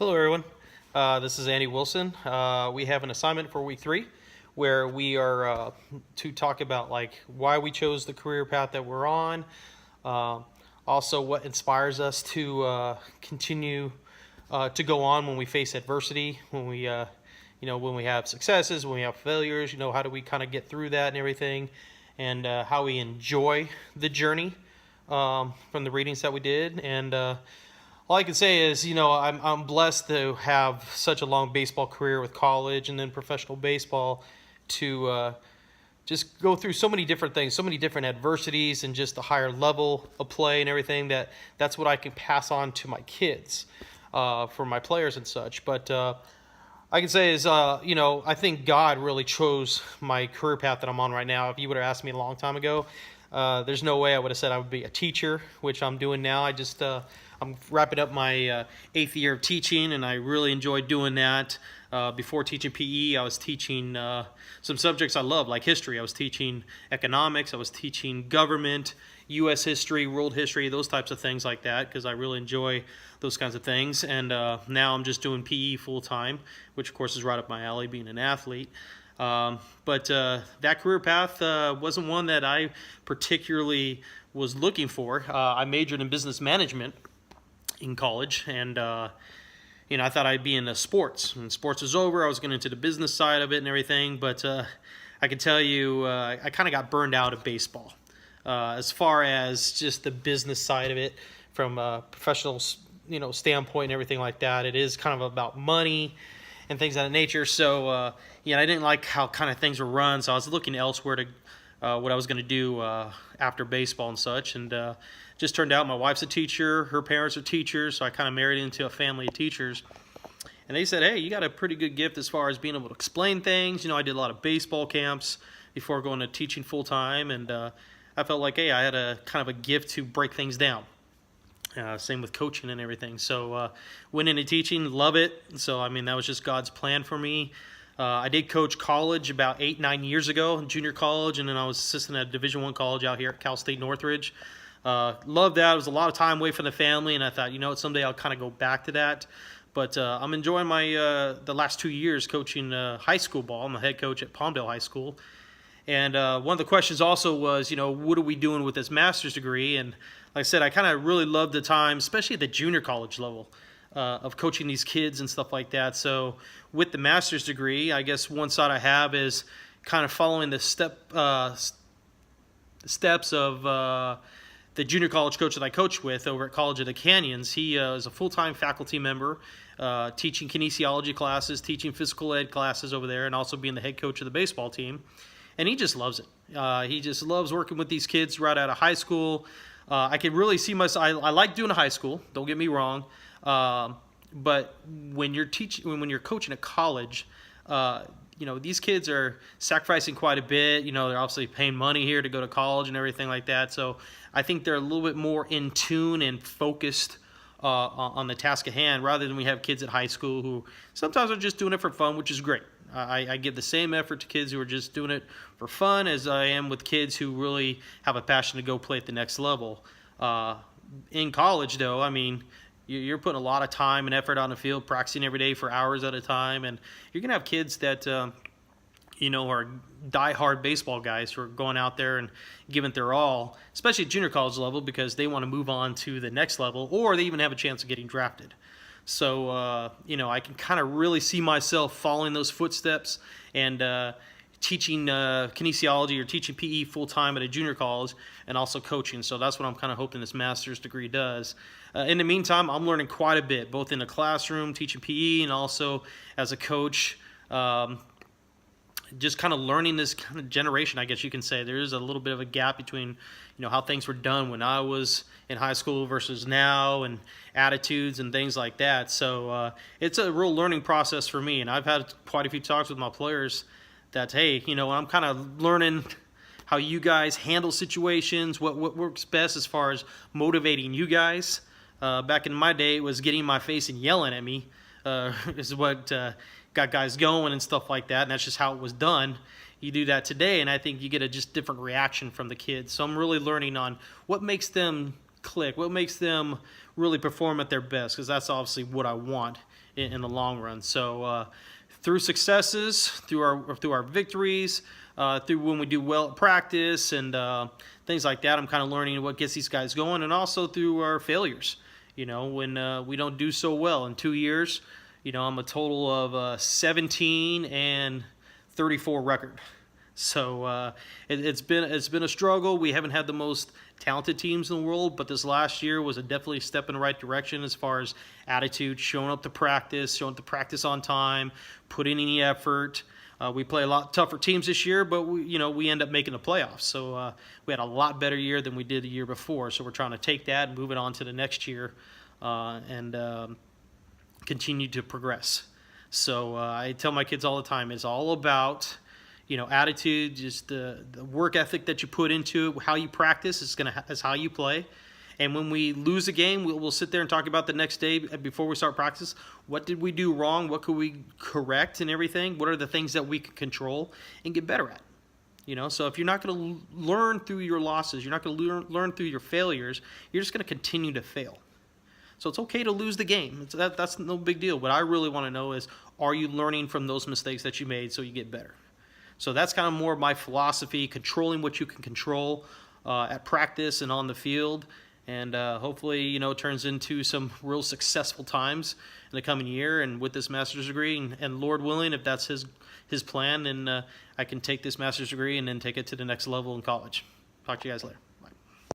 Hello, everyone. This is Andy Wilson. We have an assignment for week 3 where we are to talk about why we chose the career path that we're on, uh, also what inspires us to continue to go on when we face adversity, when we have successes, when we have failures, how do we kind of get through that and everything, and how we enjoy the journey from the readings that we did. And all I can say is, I'm blessed to have such a long baseball career with college and then professional baseball to just go through so many different things, so many different adversities, and just a higher level of play and everything. That's what I can pass on to my kids for my players and such. But I can say is, I think God really chose my career path that I'm on right now. If you would have asked me a long time ago, there's no way I would have said I would be a teacher, which I'm doing now. I'm wrapping up my 8th year of teaching, and I really enjoy doing that. Before teaching PE, I was teaching some subjects I love, like history. I was teaching economics. I was teaching government, U.S. history, world history, those types of things like that, because I really enjoy those kinds of things. And now I'm just doing PE full-time, which, of course, is right up my alley, being an athlete. But that career path wasn't one that I particularly was looking for. I majored in business management in college, and I thought I'd be into sports. When sports was over, I was going into the business side of it and everything. But I can tell you, I kind of got burned out of baseball as far as just the business side of it, from a professional, standpoint and everything like that. It is kind of about money and things of that nature. So I didn't like how kind of things were run. So I was looking elsewhere to what I was going to do after baseball and such. And just turned out my wife's a teacher, her parents are teachers, so I kind of married into a family of teachers. And they said, hey, you got a pretty good gift as far as being able to explain things. I did a lot of baseball camps before going to teaching full-time, and I felt like, hey, I had a kind of a gift to break things down. Same with coaching and everything. So went into teaching, love it. So, that was just God's plan for me. I did coach college about 8-9 years ago, junior college, and then I was assistant at Division I college out here at Cal State Northridge. Loved that. It was a lot of time away from the family, and I thought, someday I'll kind of go back to that. But I'm enjoying my the last 2 years coaching high school ball. I'm a head coach at Palmdale High School. And one of the questions also was, what are we doing with this master's degree? And like I said, I kind of really loved the time, especially at the junior college level, of coaching these kids and stuff like that. So with the master's degree, I guess one side I have is kind of following the steps of the junior college coach that I coach with over at College of the Canyons. He is a full-time faculty member, teaching kinesiology classes, teaching physical ed classes over there, and also being the head coach of the baseball team. And he just loves it. He just loves working with these kids right out of high school. I can really see myself. I like doing a high school. Don't get me wrong. But when you're coaching at college, these kids are sacrificing quite a bit. They're obviously paying money here to go to college and everything like that. So I think they're a little bit more in tune and focused on the task at hand, rather than we have kids at high school who sometimes are just doing it for fun, which is great. I give the same effort to kids who are just doing it for fun as I am with kids who really have a passion to go play at the next level. In college, though, you're putting a lot of time and effort on the field, practicing every day for hours at a time, and you're going to have kids that, are die-hard baseball guys who are going out there and giving it their all, especially at junior college level, because they want to move on to the next level, or they even have a chance of getting drafted. So, I can kind of really see myself following those footsteps and teaching kinesiology or teaching PE full-time at a junior college, and also coaching. So that's what I'm kind of hoping this master's degree does. In the meantime, I'm learning quite a bit, both in the classroom, teaching PE, and also as a coach. Just kind of learning this kind of generation, I guess you can say. There is a little bit of a gap between, how things were done when I was in high school versus now, and attitudes and things like that. So it's a real learning process for me, and I've had quite a few talks with my players that, hey, I'm kind of learning how you guys handle situations, what works best as far as motivating you guys. Back in my day, it was getting in my face and yelling at me is what got guys going and stuff like that, and that's just how it was done. You do that today, and I think you get a just different reaction from the kids. So I'm really learning on what makes them click, what makes them really perform at their best, because that's obviously what I want in the long run. So through successes, through our victories, through when we do well at practice and things like that, I'm kind of learning what gets these guys going, and also through our failures. When we don't do so well in 2 years, I'm a total of 17 and 34 record. So it's been a struggle. We haven't had the most talented teams in the world, but this last year was definitely a step in the right direction as far as attitude, showing up to practice on time, putting in the effort. We play a lot tougher teams this year, but we end up making the playoffs. So we had a lot better year than we did the year before. So we're trying to take that and move it on to the next year and continue to progress. So I tell my kids all the time, it's all about attitude, just the work ethic that you put into it, how you practice is how you play. And when we lose a game, we'll sit there and talk about the next day before we start practice. What did we do wrong? What could we correct and everything? What are the things that we can control and get better at? So if you're not going to learn through your losses, you're not going to learn through your failures, you're just going to continue to fail. So it's okay to lose the game. That's no big deal. What I really want to know is, are you learning from those mistakes that you made so you get better? So that's kind of more of my philosophy, controlling what you can control at practice and on the field. And hopefully, it turns into some real successful times in the coming year. And with this master's degree, and Lord willing, if that's his plan, then I can take this master's degree and then take it to the next level in college. Talk to you guys later.